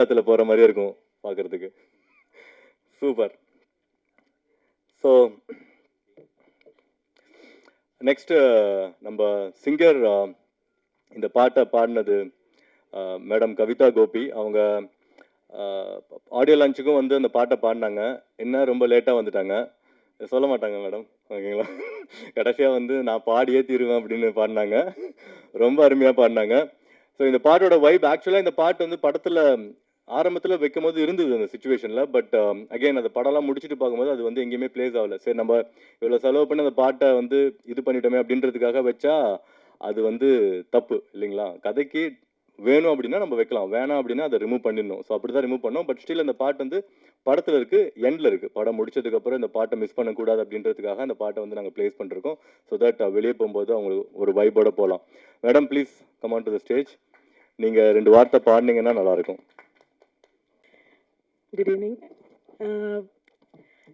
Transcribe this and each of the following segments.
இடத்துல போகிற மாதிரியே இருக்கும் பார்க்குறதுக்கு. சூப்பர். ஸோ நெக்ஸ்ட்டு நம்ம சிங்கர் இந்த பாட்டை பாடினது மேடம் கவிதா கோபி. அவங்க ஆடியோ லான்ச்சுக்கும் வந்து அந்த பாட்டை பாடினாங்க. என்ன ரொம்ப லேட்டாக வந்துட்டாங்க, சொல்ல மாட்டாங்க மேடம், ஓகேங்களா? கடைசியாக வந்து நான் பாடியே தீருவேன் அப்படின்னு பாடினாங்க. ரொம்ப அருமையாக பாடினாங்க. ஸோ இந்த பாட்டோட வைப் ஆக்சுவலாக இந்த பாட்டு வந்து படத்தில் ஆரம்பத்தில் வைக்கும் போது இருந்தது அந்த சுச்சுவேஷனில். பட் அகெயின் அந்த படம்லாம் முடிச்சுட்டு பார்க்கும்போது அது வந்து எங்கேயுமே பிளேஸ் ஆகலை. சரி, நம்ம இவ்வளோ செலவு பண்ணி அந்த பாட்டை வந்து இது பண்ணிட்டோமே அப்படின்றதுக்காக வச்சா அது வந்து தப்பு இல்லைங்களா? கதைக்கு வேணும் அப்படின்னா நம்ம வைக்கலாம், வேணாம் அப்படின்னா அதை ரிமூவ் பண்ணிடணும். ஸோ அப்படி தான் ரிமூவ் பண்ணோம். பட் ஸ்டில் அந்த பாட்டு வந்து படத்தில் இருக்குது, எண்டில் இருக்குது. படம் முடிச்சதுக்கப்புறம் இந்த பாட்டை மிஸ் பண்ணக்கூடாது அப்படின்றதுக்காக அந்த பாட்டை வந்து நாங்கள் பிளேஸ் பண்ணிருக்கோம். ஸோ தட் வெளியே போகும்போது அவங்களுக்கு ஒரு வைப்போட போகலாம். Madam please come on to the stage. நீங்கள் 2 வார்த்தை பாடினீங்கன்னா நல்லாயிருக்கும். Good evening.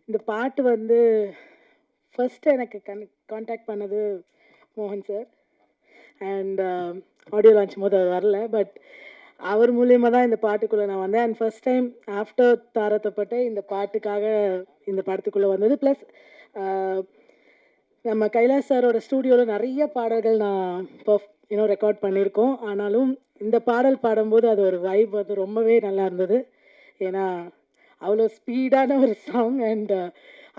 இந்த பாட்டு வந்து ஃபஸ்ட்டு எனக்கு கான்டாக்ட் பண்ணது மோகன் சார். அண்ட் ஆடியோ லான்ச் போது அது வரல, பட் அவர் மூலியமாக தான் இந்த பாட்டுக்குள்ளே நான் வந்தேன். அண்ட் ஃபஸ்ட் டைம் ஆஃப்டர் தாரத்தப்பட்டு இந்த பாட்டுக்காக இந்த படத்துக்குள்ளே வந்தது. ப்ளஸ் நம்ம கைலாஷ் சாரோட ஸ்டூடியோவில் நிறைய பாடல்கள் நான் ரெக்கார்ட் பண்ணியிருக்கோம். ஆனாலும் இந்த பாடல் பாடும்போது அது ஒரு வைப் வந்து ரொம்பவே நல்லா இருந்தது. ஏன்னா அவ்வளோ ஸ்பீடான ஒரு சாங் அண்ட்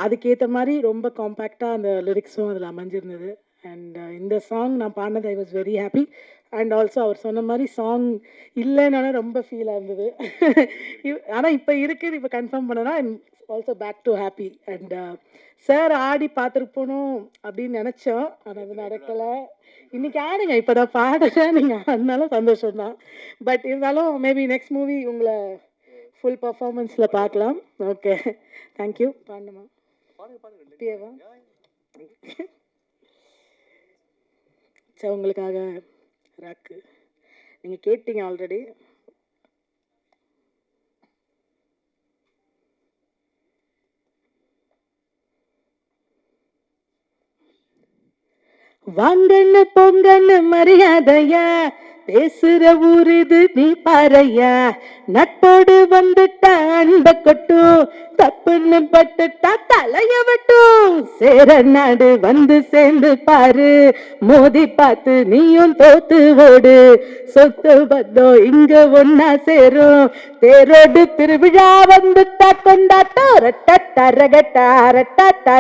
அதுக்கேற்ற மாதிரி ரொம்ப காம்பேக்டாக அந்த லிரிக்ஸும் அதில் அமைஞ்சிருந்தது. அண்ட் இந்த சாங் நான் பாடினது I was very happy. And also அவர் சொன்ன மாதிரி சாங் இல்லைன்னாலும் ரொம்ப ஃபீலாக இருந்தது. ஆனால் இப்போ இருக்குது, இப்போ கன்ஃபார்ம் பண்ணனா I'm also back to happy. And sir ஆடி பார்த்துருப்போனும் அப்படின்னு நினச்சோம், ஆனால் அது நடக்கலை. இன்றைக்கி ஆடுங்க, இப்போ நான் பாடுறேன், நீங்கள் ஆடினாலும் சந்தோஷம்தான். பட் இருந்தாலும் மேபி நெக்ஸ்ட் மூவி உங்களை ஃபுல் பர்ஃபார்மன்ஸில் பார்க்கலாம். Okay, thank you. பாடணுமா? பிஏவா? சரி, உங்களுக்காக ராக்கு நீங்கள் கேட்டீங்க ஆல்ரெடி. வாங்கன்னு பொங்கன்னு மரியாதையா பேசுற ஊர் இது நீ பாறையா. நட்போடு வந்துட்டா அன்ப கொட்டும், தப்புன்னு பட்டுட்டா தலைய விட்டும். சேர நாடு வந்து சேர்ந்து பாரு, மோதி பார்த்து நீயும் தோத்து ஓடு. சொத்து பத்தம் இங்க ஒன்னா சேரும், தேரோடு திருவிழா வந்துட்டா கொண்டாட்டம். ரெட்ட ரகட்டா ரெட்ட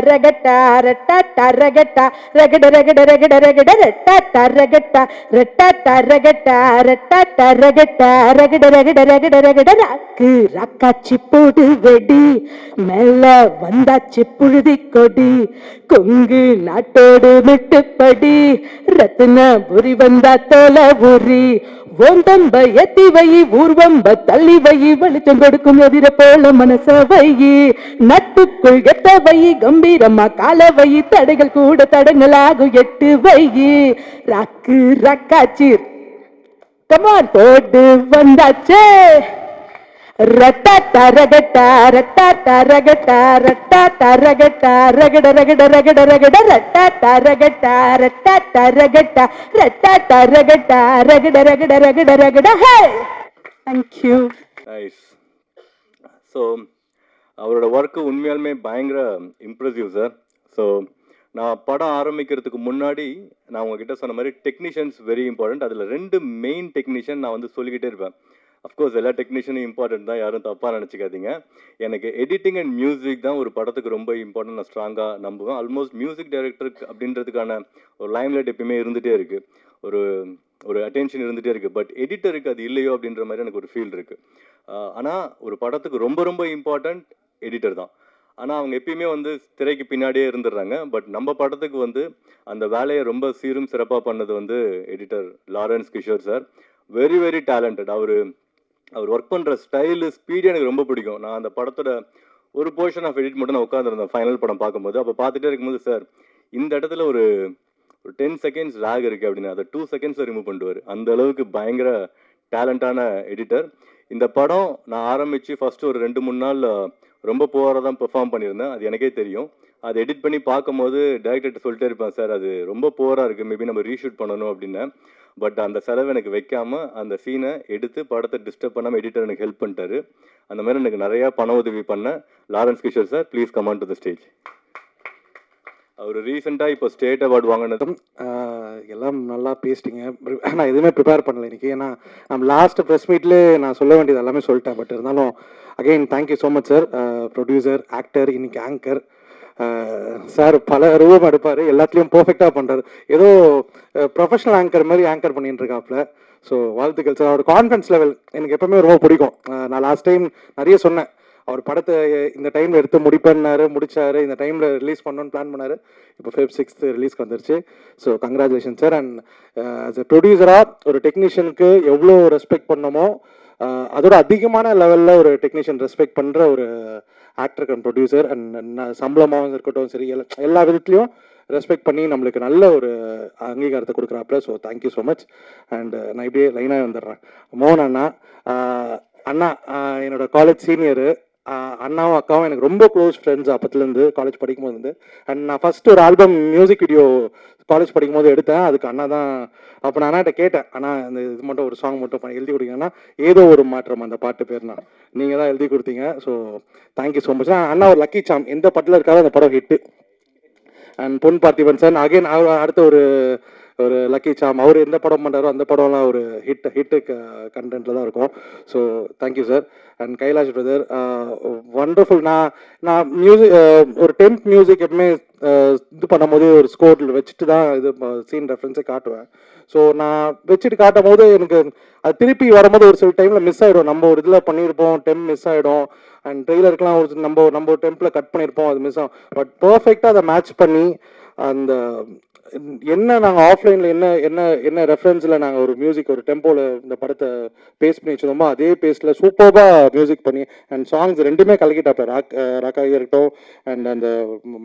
ரகட்டா ரெட்ட ரகட்டா ரகட ரகட ரகட ரகட ரெட்ட ரகட்டா ரெட்ட ரகட்டா ரெட்ட ரகட்டா ரகட ரகட ரகட ரகட. ராக்கு ராக்காச்சி போடு வெடி, மேல வந்தாச்சு புழுதி கொடி. கொங்கு நாட்டோடு மெட்டுப்படி, ரத்ன புரி வந்தா தோல உரி. ஓந்தம்ப எத்தி வை, ஊர்வம்ப தள்ளி வை, வெளிச்சம் கொடுக்கும் எதிர போல மனச வை. நட்டுக்குள் எத்த வை, கம்பீரமா கால வை, தடைகள் கூட தடங்களாகும் எட்டு வை. ராக்கு ராக்காச்சி கமான் போட்டு வந்தாச்சே. ரட்டா ரகட்டா ரட்டா ரகட்டா ரட்டா ரகட்டா ரகட ரகட ரகட ரகட ரட்டா ரகட்டா ரட்டா ரகட்டா ரட்டா ரகட்டா ரகட ரகட ரகட ரகட. ஹே, தேங்க் யூ. நைஸ். ஸோ அவரோட ஒர்க்கு உண்மையாலுமே பயங்கர இம்ப்ரெசிவ் சார். ஸோ நான் படம் ஆரம்பிக்கிறதுக்கு முன்னாடி நான் உங்ககிட்ட சொன்ன மாதிரி டெக்னீஷியன்ஸ் வெரி இம்பார்ட்டன்ட். அதில் 2 மெயின் டெக்னீஷியன் நான் வந்து சொல்லிக்கிட்டே இருப்பேன். அஃப்கோர்ஸ் எல்லா டெக்னீஷியனும் இம்பார்ட்டன்ட் தான், யாரும் தப்பாக நினச்சிக்காதீங்க. எனக்கு எடிட்டிங் அண்ட் மியூசிக் தான் ஒரு படத்துக்கு ரொம்ப இம்பார்ட்டன்ட், நான் ஸ்ட்ராங்காக நம்புவேன். ஆல்மோஸ்ட் மியூசிக் டைரக்டர் அப்படின்றதுக்கான ஒரு லைம்லைட் எப்பயுமே இருந்துகிட்டே இருக்குது, ஒரு ஒரு அட்டென்ஷன் இருந்துகிட்டே இருக்குது. பட் எடிட்டருக்கு அது இல்லையோ அப்படின்ற மாதிரி எனக்கு ஒரு ஃபீல் இருக்குது. ஆனால் ஒரு படத்துக்கு ரொம்ப ரொம்ப இம்பார்ட்டன்ட் எடிட்டர் தான். ஆனால் அவங்க எப்பயுமே வந்து திரைக்கு பின்னாடியே இருந்துடுறாங்க. பட் நம்ம படத்துக்கு வந்து அந்த வேலையை ரொம்ப சீரும் சிறப்பாக பண்ணது வந்து editor Lawrence Kishore sir. Very very talented. அவர் ஒர்க் பண்ணுற ஸ்டைலு ஸ்பீடு எனக்கு ரொம்ப பிடிக்கும். நான் அந்த படத்தோட ஒரு போர்ஷன் ஆஃப் எடிட் மட்டும் நான் உட்காந்துருந்தேன் ஃபைனல் படம் பார்க்கும்போது. அப்போ பார்த்துட்டே இருக்கும்போது சார் இந்த இடத்துல ஒரு 10 செகண்ட்ஸ் லேக் இருக்குது அப்படின்னு அதை 2 செகண்ட்ஸில் ரிமூவ் பண்ணிடுவார். அந்த அளவுக்கு பயங்கர டேலண்டான எடிட்டர். இந்த படம் நான் ஆரம்பித்து ஃபஸ்ட்டு ஒரு 2-3 நாள் ரொம்ப புவராக தான் பெர்ஃபார்ம் பண்ணியிருந்தேன், அது எனக்கே தெரியும். அதை எடிட் பண்ணி பார்க்கும்போது டேரக்டர்கிட்ட சொல்லிட்டே இருப்பேன், சார் அது ரொம்ப புவராக இருக்குது, மேபி நம்ம ரீஷூட் பண்ணணும் அப்படின்னேன். பட் அந்த செலவு எனக்கு வைக்காமல் அந்த சீனை எடுத்து படத்தை டிஸ்டர்ப் பண்ணாமல் எடிட்டர் எனக்கு ஹெல்ப் பண்ணிட்டாரு. அந்த மாதிரி எனக்கு நிறையா பண உதவி பண்ண Lawrence Kishore sir, please come on to the stage. அவர் ரீசெண்டாக இப்போ ஸ்டேட் அவார்டு வாங்கினதும் எல்லாம் நல்லா பேசிட்டீங்க. நான் எதுவுமே ப்ரிப்பேர் பண்ணல இன்னைக்கு. ஏன்னா நம்ம லாஸ்ட் ப்ரெஸ் மீட்லேயே நான் சொல்ல வேண்டியது எல்லாமே சொல்லிட்டேன். பட் இருந்தாலும் again thank you so much sir. Producer, actor, இன்னைக்கு ஆங்கர். சார் பல ரூபம் எடுப்பார், எல்லாத்துலேயும் பர்ஃபெக்டாக பண்ணுறாரு. ஏதோ ப்ரொஃபஷனல் ஆங்கர் மாதிரி ஆங்கர் பண்ணிட்டு இருக்காப்புல. ஸோ வாழ்த்துக்கள் சார். அவர் கான்ஃபிடன்ஸ் லெவல் எனக்கு எப்பவுமே ரொம்ப பிடிக்கும். நான் லாஸ்ட் டைம் நிறைய சொன்னேன், அவர் படத்தை இந்த டைமில் எடுத்து முடிப்பேன்னாரு, முடிச்சாரு. இந்த டைமில் ரிலீஸ் பண்ணணும்னு பிளான் பண்ணார். இப்போ Feb 6th ரிலீஸ்க்கு வந்துருச்சு. So congratulation sir. And as a ப்ரொடியூசராக ஒரு டெக்னீஷியனுக்கு எவ்வளோ ரெஸ்பெக்ட் பண்ணமோ அதோட அதிகமான லெவலில் ஒரு டெக்னீஷியன் ரெஸ்பெக்ட் பண்ணுற ஒரு ஆக்டர் கம் ப்ரொடியூசர். அண்ட் சம்பளமாகவும் இருக்கட்டும் சரி, எல்லா விதத்துலையும் ரெஸ்பெக்ட் பண்ணி நம்மளுக்கு நல்ல ஒரு அங்கீகாரத்தை கொடுக்குறாப்புல. So thank you so much. And நான் இப்படியே லைனாக வந்துடுறேன். மோகன் அண்ணா, அண்ணா என்னோட காலேஜ் சீனியரு. அண்ணாவும் அக்காவும் எனக்கு ரொம்ப க்ளோஸ் ஃப்ரெண்ட்ஸ் அப்பத்துலேருந்து, காலேஜ் படிக்கும் போது. அண்ட் நான் ஃபஸ்ட்டு ஒரு ஆல்பம் மியூசிக் வீடியோ காலேஜ் படிக்கும் போது எடுத்தேன். அதுக்கு அண்ணா தான். அப்போ நான் அண்ணாட்ட கேட்டேன், அண்ணா இந்த இது மட்டும் ஒரு சாங் மட்டும் எழுதி கொடுத்தீங்கன்னா, ஏதோ ஒரு மாற்றம் அந்த பாட்டு பேர்னா நீங்கள் தான் எழுதி கொடுத்தீங்க. So thank you so much. அண்ணா ஒரு லக்கி சாம், எந்த படத்தில் இருக்காதோ அந்த படம் hit. And Pon Parthiban sir again அவர் அடுத்த ஒரு லக்கி சாம். அவர் எந்த படம் பண்ணுறாரோ அந்த படம்லாம் ஒரு ஹிட்டு கண்டென்ட்டில் தான் இருக்கும். So thank you sir. And Kailash brother, wonderful. நான் மியூசிக் ஒரு மியூசிக் எப்பவுமே இது பண்ணும்போது ஒரு ஸ்கோர் வச்சுட்டு தான் இது சீன் ரெஃபரன்ஸே காட்டுவேன். ஸோ நான் வச்சுட்டு காட்டும் போது எனக்கு அது திருப்பி வரும்போது ஒரு சில டைமில் மிஸ் ஆகிடும். நம்ம ஒரு இதில் பண்ணியிருப்போம், மிஸ் ஆகிடும். அண்ட் ட்ரெய்லருக்குலாம் ஒரு நம்ம ஒரு டெம்பில் கட் பண்ணியிருப்போம், அது மிஸ் ஆகும். பட் பர்ஃபெக்டாக அதை மேட்ச் பண்ணி அந்த என்ன நாங்கள் ஆஃப்லைனில் என்ன ரெஃபரன்ஸில் நாங்கள் ஒரு மியூசிக் ஒரு டெம்போவில் இந்த படத்தை பேஸ்ட் பண்ணி வச்சுருந்தோமோ அதே பேஸ்டில் சூப்பராக மியூசிக் பண்ணி அண்ட் சாங்ஸ் ரெண்டுமே கலக்கிட்டாப்ப. ராக்காக இருக்கட்டும் அண்ட் அந்த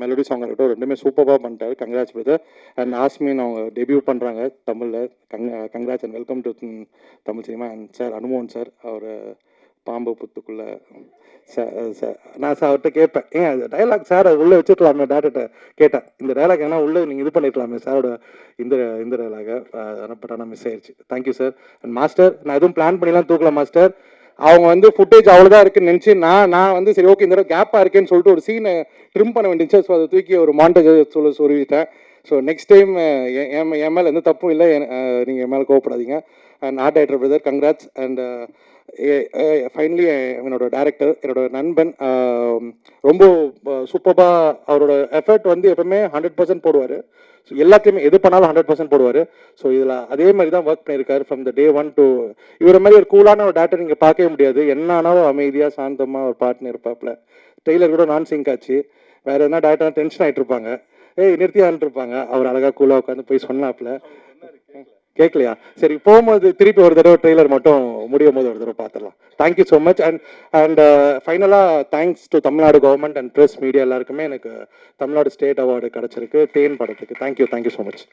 மெலடி சாங் இருக்கட்டும், ரெண்டுமே சூப்பராக பண்ணிட்டாரு. Congrats brother. அண்ட் ஆஸ்மின் அவங்க டெபியூ பண்ணுறாங்க தமிழில். Congrats and welcome to Tamil cinema. And sir அனுமோகன் சார், அவர் பாம்பு புத்துக்குள்ளே நான் சார் அவர்கிட்ட கேட்பேன், ஏன் அது டைலாக் சார் அது உள்ளே வச்சுருக்கலாமே, டேரக்டர்கிட்ட கேட்டேன், இந்த டைலாக் ஏன்னா உள்ளே நீங்கள் இது பண்ணிருக்கலாமே சாரோட இந்த டைலாகை. பட் ஆனால் மிஸ் ஆயிடுச்சு. Thank you sir. அண்ட் மாஸ்டர், நான் எதுவும் பிளான் பண்ணிலாம் தூக்கல மாஸ்டர். அவங்க ஃபுட்டேஜ் அவ்வளோதான் இருக்குன்னு நினச்சி நான் சரி ஓகே இந்த தடவை கேப்பாக இருக்கேன்னு சொல்லிட்டு ஒரு சீனை ட்ரிம் பண்ண வேண்டியது. ஸோ அதை தூக்கி ஒரு மாண்டேஜ் சொல்லிவிட்டேன். ஸோ நெக்ஸ்ட் டைம் என் மேலே எந்த தப்பும் இல்லை, நீங்கள் என் மேலே கோவப்படாதீங்க. And art director brother congrats. And finally என்னோட டேரக்டர், என்னோட நண்பன், ரொம்ப சூப்பராக அவரோட எஃபர்ட் எப்பவுமே 100% போடுவார். ஸோ எல்லாத்தையுமே எது பண்ணாலும் 100% போடுவார். ஸோ இதில் அதே மாதிரி தான் ஒர்க் பண்ணியிருக்காரு ஃப்ரம் த டே 1 to இவரை மாதிரி ஒரு கூலான ஒரு டேரக்டர் நீங்கள் பார்க்கவே முடியாது. என்ன ஆனாலும் அமைதியாக சாந்தமாக ஒரு பாட்டுன்னு இருப்பாப்புல. ட்ரெய்லர் கூட நான் சிங்க் ஆச்சு. வேறு எதனா டேரக்டர் டென்ஷன் ஆகிட்டு இருப்பாங்க, நிறுத்தியான்ட்டு இருப்பாங்க. அவர் அழகாக கூலாக உட்காந்து போய் சொன்னாப்புல. கேட்கலையா? சரி, போகும்போது திருப்பி ஒரு தடவை ட்ரெய்லர் மட்டும் முடியும் போது ஒரு தடவை பார்த்துடலாம். Thank you so much. அண்ட் ஃபைனலாக thanks to Tamil Nadu government and press media எல்லாருக்குமே எனக்கு தமிழ்நாடு ஸ்டேட் அவார்டு கிடச்சிருக்கு தேன் படத்துக்கு. Thank you so much.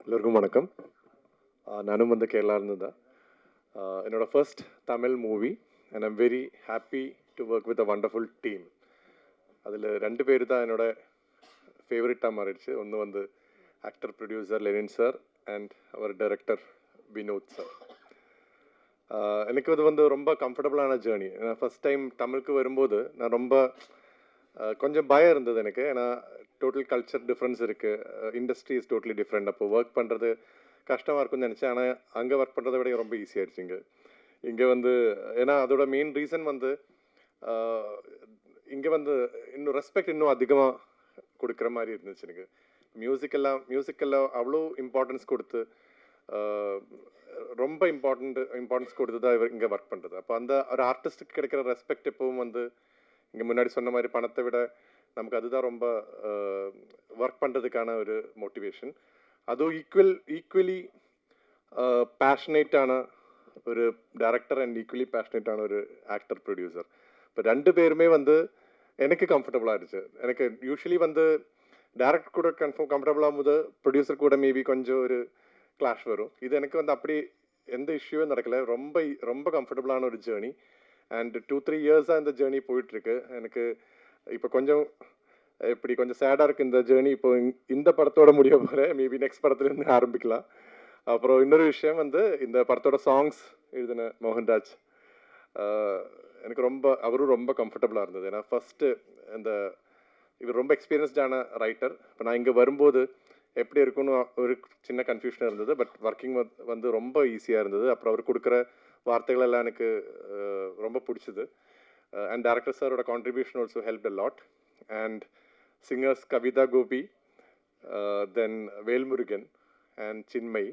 எல்லோருக்கும் வணக்கம். நானும் கேரளாவிலேருந்து தான். என்னோட first Tamil movie and I'm very happy to work with a wonderful team. அதில் 2 பேர் தான் என்னோட ஃபேவரட்டாக மாறிடுச்சு. ஒன்று actor producer Lenin sir and அவர் டைரக்டர் வினோத் சார். எனக்கு அது ரொம்ப கம்ஃபர்டபுளான ஜேர்னி. நான் ஃபஸ்ட் டைம் தமிழுக்கு வரும்போது நான் ரொம்ப கொஞ்சம் பயம் இருந்தது எனக்கு. ஏன்னா டோட்டல் கல்ச்சர் டிஃப்ரென்ஸ் இருக்குது, இண்டஸ்ட்ரி இஸ் டோட்டலி டிஃப்ரெண்ட். அப்போ ஒர்க் பண்ணுறது கஷ்டமாக இருக்கும்னு நினச்சேன். ஆனால் அங்கே ஒர்க் பண்ணுறதை விட ரொம்ப ஈஸியாகிடுச்சு இங்கே ஏன்னா அதோட மெயின் ரீசன் இங்கே இன்னும் ரெஸ்பெக்ட் இன்னும் அதிகமாக கொடுக்குற மாதிரி இருந்துச்சு எனக்கு. மியூசிக்கெல்லாம் அவ்வளோ இம்பார்ட்டன்ஸ் கொடுத்து ரொம்ப இம்பார்ட்டன்ஸ் கொடுத்து தான் இங்கே ஒர்க் பண்ணுறது. அப்போ அந்த ஒரு ஆர்டிஸ்ட்டுக்கு கிடைக்கிற ரெஸ்பெக்ட் எப்பவும் இங்கே முன்னாடி சொன்ன மாதிரி பணத்தை விட நமக்கு அதுதான் ரொம்ப ஒர்க் பண்ணுறதுக்கான ஒரு மோட்டிவேஷன். அதுவும் ஈக்குவலி பேஷனேட்டான ஒரு டைரக்டர் அண்ட் ஈக்குவலி பேஷனேட்டான ஒரு ஆக்டர் ப்ரொடியூசர். இப்போ 2 பேருமே எனக்கு கம்ஃபர்டபுளாக இருந்துச்சு. எனக்கு யூஸ்வலி டேரக்டர் கூட கம்ஃபர்டபுள் ஆகும்போது ப்ரொடியூசர் கூட மேபி கொஞ்சம் ஒரு கிளாஷ் வரும். இது எனக்கு அப்படி எந்த இஷ்யூவும் நடக்கலை. ரொம்ப கம்ஃபர்டபுளான ஒரு ஜேர்னி. அண்ட் 2-3 இயர்ஸாக இந்த ஜேர்னி போயிட்டுருக்கு. எனக்கு இப்போ கொஞ்சம் இப்படி கொஞ்சம் சேடாக இருக்குது இந்த ஜேர்னி. இப்போ இந்த படத்தோட முடிய போகிறேன், மேபி நெக்ஸ்ட் படத்துலேருந்து ஆரம்பிக்கலாம். அப்புறம் இன்னொரு விஷயம் வந்து இந்த படத்தோட சாங்ஸ் எழுதின மோகன்ராஜ், எனக்கு அவரும் ரொம்ப கம்ஃபர்டபுளாக இருந்தது. ஏன்னா ஃபஸ்ட்டு இவர் ரொம்ப எக்ஸ்பீரியன்ஸ்டான ரைட்டர். இப்போ நான் இங்கே வரும்போது எப்படி இருக்குன்னு ஒரு சின்ன கன்ஃபியூஷனாக இருந்தது. பட் ஒர்க்கிங் வந்து ரொம்ப ஈஸியாக இருந்தது. அப்புறம் அவர் கொடுக்குற வார்த்தைகள் எல்லாம் எனக்கு ரொம்ப பிடிச்சது. அண்ட் டேரக்டர் சாரோட contribution also help a lot. And singers Kavitha Gopi, then Velmurugan and Chinmayi,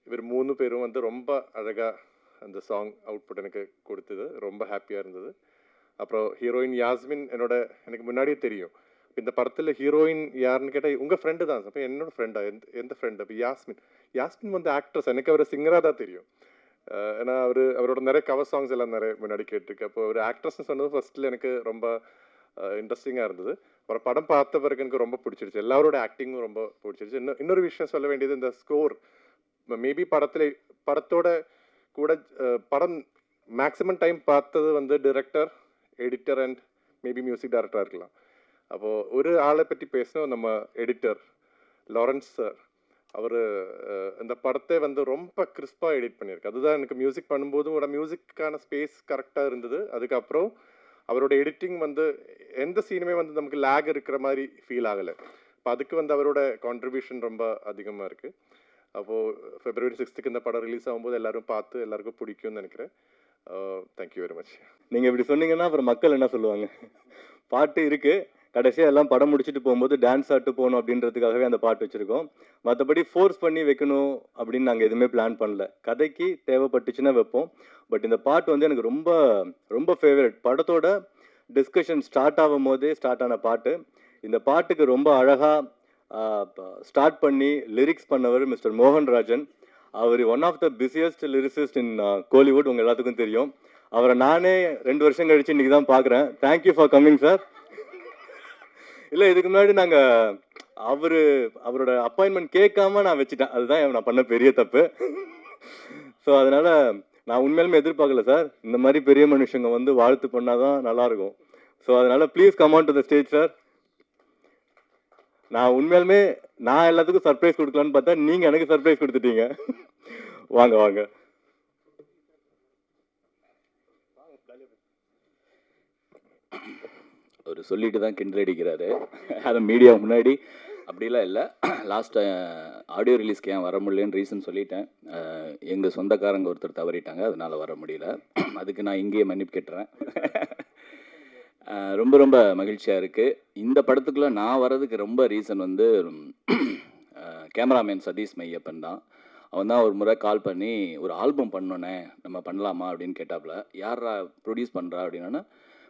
இவர் 3 பேரும் வந்து ரொம்ப அழகாக அந்த சாங் அவுட்புட் எனக்கு கொடுத்தது. ரொம்ப ஹாப்பியாக இருந்தது. அப்புறம் ஹீரோயின் யாஸ்மின் எனக்கு முன்னாடியே தெரியும். இந்த படத்தில் ஹீரோயின் யாருன்னு கேட்டால் உங்கள் ஃப்ரெண்டு தான். அப்போ என்னோட ஃப்ரெண்டா? எந்த ஃப்ரெண்டு? அப்போ யாஸ்மின் வந்து ஆக்ட்ரஸ். எனக்கு அவர் சிங்கராக தான் தெரியும். ஏன்னா அவரோட நிறைய கவர் சாங்ஸ் எல்லாம் நிறைய முன்னாடி கேட்டிருக்கு. அப்போ ஒரு ஆக்ட்ரஸ்ன்னு சொன்னது ஃபர்ஸ்ட்டில் எனக்கு ரொம்ப இன்ட்ரெஸ்டிங்காக இருந்தது. அப்புறம் படம் பார்த்த பிறகு எனக்கு ரொம்ப பிடிச்சிருச்சு. எல்லாரோட ஆக்டிங்கும் ரொம்ப பிடிச்சிருச்சு. இன்னொரு விஷயம் சொல்ல வேண்டியது, இந்த ஸ்கோர் மேபி படத்தோட கூட படம் மேக்ஸிமம் டைம் பார்த்தது வந்து director, editor and maybe music டைரக்டராக இருக்கலாம். அப்போது ஒரு ஆளை பற்றி பேசணும், நம்ம எடிட்டர் லாரன்ஸ் சார். அவர் இந்த படத்தை வந்து ரொம்ப கிறிஸ்பாக எடிட் பண்ணியிருக்கு. அதுதான் எனக்கு மியூசிக் பண்ணும்போதும் ஒரு மியூசிக்கான ஸ்பேஸ் கரெக்டாக இருந்தது. அதுக்கப்புறம் அவரோட எடிட்டிங் வந்து எந்த சீனுமே வந்து நமக்கு லேக் இருக்கிற மாதிரி ஃபீல் ஆகலை. இப்போ அதுக்கு வந்து அவரோட கான்ட்ரிபியூஷன் ரொம்ப அதிகமாக இருக்குது. அப்போது February 6th இந்த படம் ரிலீஸ் ஆகும்போது எல்லாரும் பார்த்து எல்லாருக்கும் பிடிக்கும்னு நினைக்கிறேன். Thank you very much. நீங்கள் இப்படி சொன்னீங்கன்னா அப்புறம் மக்கள் என்ன சொல்லுவாங்க? பாட்டு இருக்குது, கடைசியாக எல்லாம் படம் முடிச்சுட்டு போகும்போது டான்ஸ் ஆட்டு போகணும் அப்படின்றதுக்காகவே அந்த பாட்டு வச்சுருக்கோம். மற்றபடி ஃபோர்ஸ் பண்ணி வைக்கணும் அப்படின்னு நாங்கள் எதுவுமே பிளான் பண்ணல. கதைக்கு தேவைப்பட்டுச்சுன்னா வைப்போம். பட் இந்த பாட்டு வந்து எனக்கு ரொம்ப ரொம்ப ஃபேவரட். படத்தோட டிஸ்கஷன் ஸ்டார்ட் ஆகும் போதே ஸ்டார்ட் ஆன பாட்டு. இந்த பாட்டுக்கு ரொம்ப அழகாக ஸ்டார்ட் பண்ணி லிரிக்ஸ் பண்ணவர் மிஸ்டர் மோகன்ராஜன். அவர் one of the busiest lyricist in Kollywood. உங்கள் எல்லாத்துக்கும் தெரியும். அவரை நானே 2 வருஷம் கழிச்சு இன்றைக்கி தான் பார்க்குறேன். Thank you for coming sir. இல்லை, இதுக்கு முன்னாடி நாங்கள் அவரோட அப்பாயின்மெண்ட் கேட்காம நான் வச்சுட்டேன். அதுதான் நான் பண்ண பெரிய தப்பு. ஸோ அதனால் நான் உண்மையிலுமே எதிர்பார்க்கல சார். இந்த மாதிரி பெரிய மனுஷங்க வந்து வாழ்த்து பண்ணால் தான் நல்லாயிருக்கும். ஸோ அதனால் please come on to the stage sir. நான் உண்மையிலுமே எல்லாத்துக்கும் சர்ப்ரைஸ் கொடுக்கலான்னு பார்த்தா நீங்கள் எனக்கு சர்ப்ரைஸ் கொடுத்துட்டீங்க. வாங்க வாங்க. அவர் சொல்லிட்டு தான் கிண்டல் அடிக்கிறாரு. அதை மீடியா முன்னாடி அப்படிலாம் இல்லை. லாஸ்ட் ஆடியோ ரிலீஸ்க்கு ஏன் வர முடியலன்னு ரீசன் சொல்லிட்டேன். எங்கள் சொந்தக்காரங்க ஒருத்தர் தவறிட்டாங்க, அதனால் வர முடியல. அதுக்கு நான் இங்கேயே மன்னிப்பு கேட்டுறேன். ரொம்ப ரொம்ப மகிழ்ச்சியாக இருக்குது. இந்த படத்துக்குள்ளே நான் வர்றதுக்கு ரொம்ப ரீசன் வந்து கேமராமேன் சதீஷ் மையப்பன் தான். அவன் தான் ஒரு முறை கால் பண்ணி ஒரு ஆல்பம் பண்ணோன்னே நம்ம பண்ணலாமா அப்படின்னு கேட்டாப்புல. யாரா ப்ரொடியூஸ் பண்ணுறா அப்படின்னா,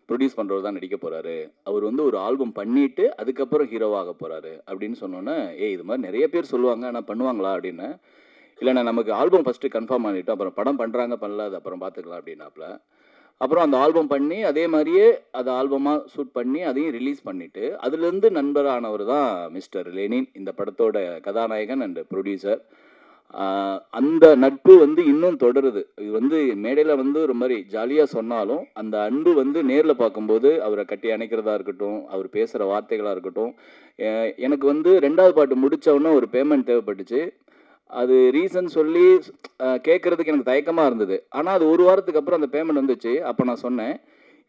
ப்ரொடியூஸ் பண்ணுறவர் தான் நடிக்க போகிறாரு. அவர் வந்து ஒரு ஆல்பம் பண்ணிவிட்டு அதுக்கப்புறம் ஹீரோவாக போகிறாரு அப்படின்னு சொன்னோன்னே, இது மாதிரி நிறைய பேர் சொல்லுவாங்க, ஆனால் பண்ணுவாங்களா அப்படின்னு. இல்லைண்ணா, நமக்கு ஆல்பம் ஃபஸ்ட்டு கன்ஃபார்ம் பண்ணிவிட்டோம், அப்புறம் படம் பண்ணுறாங்க பண்ணல அது அப்புறம் பார்த்துக்கலாம் அப்படின்னாப்புல. அப்புறம் அந்த ஆல்பம் பண்ணி அதே மாதிரியே அதை ஆல்பமாக ஷூட் பண்ணி அதையும் ரிலீஸ் பண்ணிவிட்டு அதுலேருந்து நண்பரானவர் தான் மிஸ்டர் லெனின், இந்த படத்தோட கதாநாயகன் அண்ட் ப்ரொடியூசர். அந்த நட்பு வந்து இன்னும் தொடருது. இது வந்து மேடையில் வந்து ஒரு மாதிரி ஜாலியாக சொன்னாலும் அந்த அன்பு வந்து நேரில் பார்க்கும்போது அவரை கட்டி அணைக்கிறதா இருக்கட்டும், அவர் பேசுகிற வார்த்தைகளாக இருக்கட்டும். எனக்கு வந்து 2வது பாட்டு முடித்தவொன்னே ஒரு பேமெண்ட் தேவைப்பட்டுச்சு. அது ரீசன் சொல்லி கேட்குறதுக்கு எனக்கு தயக்கமாக இருந்தது. ஆனால் அது 1 வாரத்துக்கு அப்புறம் அந்த பேமெண்ட் வந்துச்சு. அப்போ நான் சொன்னேன்,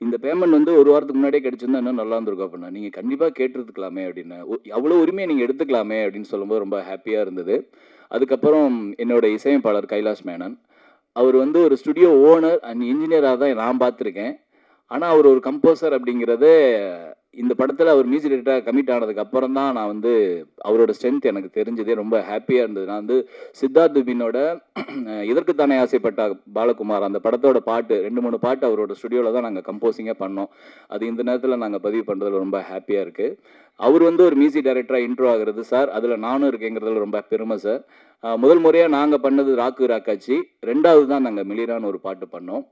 இந்த பேமெண்ட் வந்து 1 வாரத்துக்கு முன்னாடியே கிடச்சிருந்தா இன்னும் நல்லா இருந்திருக்கும் அப்படின்னா. நீங்கள் கண்டிப்பாக கேட்டுருக்கலாமே அப்படின்னு, அவ்வளோ உரிமையை நீங்கள் எடுத்துக்கலாமே அப்படின்னு சொல்லும்போது ரொம்ப ஹாப்பியாக இருந்தது. அதுக்கப்புறம் என்னோட இசையமைப்பாளர் கைலாஷ் மேனன், அவர் வந்து ஒரு ஸ்டுடியோ ஓனர் அண்ட் இன்ஜினியராக தான் நான் பார்த்துருக்கேன். ஆனால் அவர் ஒரு கம்போசர் அப்படிங்கிறதே இந்த படத்தில் அவர் மியூசிக் டைரக்டராக கமிட் ஆனதுக்கு அப்புறம் தான் நான் வந்து அவரோட ஸ்ட்ரென்த் எனக்கு தெரிஞ்சதே. ரொம்ப ஹாப்பியாக இருந்தது. நான் வந்து சித்தார்த் துபினோட இதற்குத்தானே ஆசைப்பட்ட பாலகுமார் அந்த படத்தோட பாட்டு 2-3 பாட்டு அவரோட ஸ்டுடியோவில் தான் நாங்கள் கம்போசிங்காக பண்ணோம். அது இந்த நேரத்தில் நாங்கள் பதிவு பண்ணுறதுல ரொம்ப ஹாப்பியாக இருக்குது. அவர் வந்து ஒரு மியூசிக் டைரக்டராக இன்ட்ரோ ஆகிறது சார், அதில் நானும் இருக்கேங்கிறதுல ரொம்ப பெருமை சார். முதல் முறையாக நாங்கள் பண்ணது ராக்கு ராக்காச்சி, 2வது தான் நாங்கள் மிளிரான்னு ஒரு பாட்டு பண்ணோம்.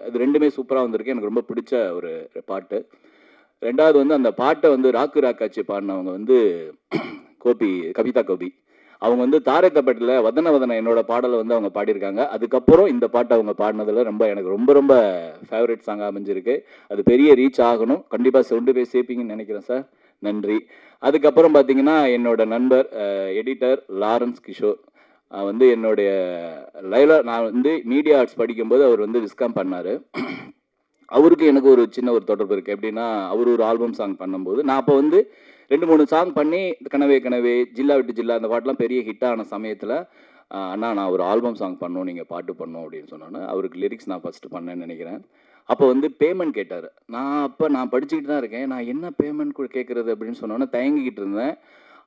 இது 2மே சூப்பராக வந்திருக்கு. எனக்கு ரொம்ப பிடிச்ச ஒரு பாட்டு. 2வது வந்து அந்த பாட்டை வந்து ராக்கு ராக்காச்சி பாடினவங்க வந்து கவிதா கோபி. அவங்க வந்து தாரை தப்பட்டில் வதன வதன என்னோட பாடலை வந்து அவங்க பாடியிருக்காங்க. அதுக்கப்புறம் இந்த பாட்டை அவங்க பாடினதில் எனக்கு ரொம்ப ரொம்ப ஃபேவரட் சாங்காக அமைஞ்சிருக்கு. அது பெரிய ரீச் ஆகணும். கண்டிப்பாக கொண்டு போய் சேர்ப்பீங்கன்னு நினைக்கிறேன் சார். நன்றி. அதுக்கப்புறம் பார்த்தீங்கன்னா என்னோட நண்பர் எடிட்டர் லாரன்ஸ் கிஷோர் வந்து என்னுடைய நான் வந்து மீடியா ஆர்ட்ஸ் படிக்கும்போது அவர் வந்து விஸ்காம் பண்ணார். அவருக்கு எனக்கு ஒரு சின்ன ஒரு தொடர்பு இருக்குது. எப்படின்னா அவர் ஒரு ஆல்பம் சாங் பண்ணும்போது நான் அப்போ வந்து 2-3 சாங் பண்ணி கனவே கனவே, ஜில்லா விட்டு ஜில்லா அந்த பாட்டெலாம் பெரிய ஹிட் ஆன சமயத்தில் அண்ணா நான் ஒரு ஆல்பம் சாங் பண்ணணும், நீங்கள் பாட்டு பண்ணணும் அப்படின்னு சொன்னோன்னே அவருக்கு லிரிக்ஸ் நான் ஃபஸ்ட்டு பண்ணேன்னு நினைக்கிறேன். அப்போ வந்து பேமெண்ட் கேட்டார். நான் படிச்சுக்கிட்டு தான் இருக்கேன். நான் என்ன பேமெண்ட் கேட்குறது அப்படின்னு சொன்னோன்னே தயங்கிக்கிட்டு இருந்தேன்.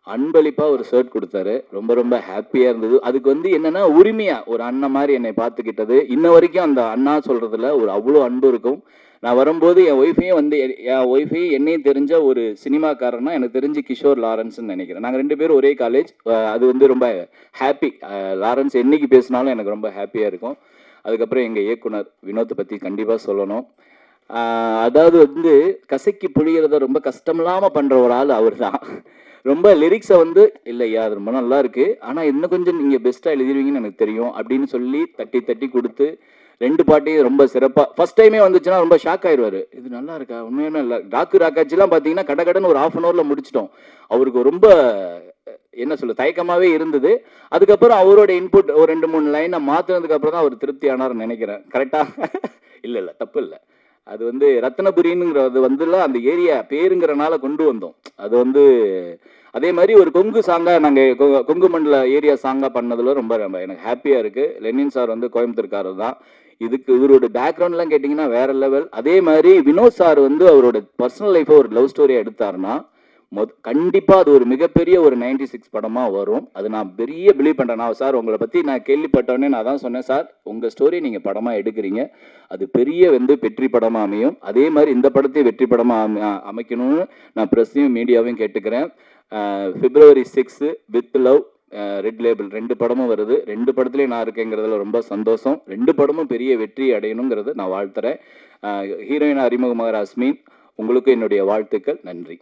அன்பளிப்பாக ஒரு ஷர்ட் கொடுத்தாரு. ரொம்ப ரொம்ப ஹாப்பியாக இருந்தது. அதுக்கு வந்து என்னென்னா உரிமையாக ஒரு அண்ணன் மாதிரி என்னை பார்த்துக்கிட்டது. இன்ன வரைக்கும் அந்த அண்ணா சொல்கிறதுல ஒரு அவ்வளோ அன்பு இருக்கும். நான் வரும்போது என் ஒய்ஃபையும் என்னையும் தெரிஞ்ச ஒரு சினிமாக்காரன்னா எனக்கு தெரிஞ்சு கிஷோர் லாரன்ஸ்ன்னு நினைக்கிறேன். நாங்கள் 2 பேரும் ஒரே காலேஜ். அது வந்து ரொம்ப ஹாப்பி. லாரன்ஸ் என்னைக்கு பேசினாலும் எனக்கு ரொம்ப ஹாப்பியாக இருக்கும். அதுக்கப்புறம் எங்கள் இயக்குனர் வினோத்தை பற்றி கண்டிப்பாக சொல்லணும். அதாவது வந்து கசக்கி புழிகிறத ரொம்ப கஷ்டம் இல்லாமல் பண்ணுற ஒரு ஆள் அவர் தான். ரொம்ப லிரிக்ஸை வந்து இல்லையா அது ரொம்ப நல்லா இருக்குது, ஆனால் இன்னும் கொஞ்சம் நீங்கள் பெஸ்ட்டாக எழுதிடுவீங்கன்னு எனக்கு தெரியும் அப்படின்னு சொல்லி தட்டி தட்டி கொடுத்து 2 பாட்டையும் ரொம்ப சிறப்பாக ஃபஸ்ட் டைமே வந்துச்சுன்னா ரொம்ப ஷாக் ஆயிடுவார். இது நல்லா இருக்கா, உண்மையுமே இல்லை. ராக்காச்சிலாம் பார்த்தீங்கன்னா கடகடன்னு ஒரு 1/2 hourல முடிச்சிட்டோம். அவருக்கு ரொம்ப என்ன சொல்ல தயக்கமாகவே இருந்தது. அதுக்கப்புறம் அவரோட இன்புட் ஒரு 2-3 லைனை மாற்றினதுக்கு அப்புறம் தான் அவர் திருப்தி ஆனார்னு நினைக்கிறேன். கரெக்டாக? இல்லை தப்பு இல்லை. அது வந்து ரத்னபுரிங்கிறது வந்துலாம் அந்த ஏரியா பேருங்கிறனால கொண்டு வந்தோம். அது வந்து அதே மாதிரி ஒரு கொங்கு சாங்காக நாங்கள் கொங்கு மண்டல ஏரியா சாங்காக பண்ணதில் ரொம்ப ரொம்ப எனக்கு ஹாப்பியாக இருக்குது. லெனின் சார் வந்து கோயம்புத்தூர்காரர் தான். இவரோட பேக்ரவுண்ட்லாம் கேட்டிங்கன்னா வேற லெவல். அதே மாதிரி வினோத் சார் வந்து அவரோட பர்சனல் லைஃப்பை ஒரு லவ் ஸ்டோரியாக எடுத்தாருன்னா கண்டிப்பாக அது ஒரு மிகப்பெரிய ஒரு 96 படமாக வரும். அது நான் பெரிய பிலீவ் பண்ணுறேன். நான் சார் உங்களை பற்றி நான் கேள்விப்பட்டோன்னே நான் தான் சொன்னேன், சார் உங்கள் ஸ்டோரி நீங்கள் படமாக எடுக்கிறீங்க, அது பெரிய வந்து வெற்றி படமாக அமையும். அதே மாதிரி இந்த படத்தையும் வெற்றி படமாக அமைக்கணும்னு நான் ப்ரெஸ்ஸையும் மீடியாவையும் கேட்டுக்கிறேன். February 6 with love red label 2 படமும் வருது. 2 படத்துலேயும் நான் இருக்கேங்கிறதுல ரொம்ப சந்தோஷம். 2 படமும் பெரிய வெற்றி அடையணுங்கிறத நான் வாழ்த்துறேன். ஹீரோயின் அறிமுகமாக அஸ்மின், உங்களுக்கு என்னுடைய வாழ்த்துக்கள். நன்றி.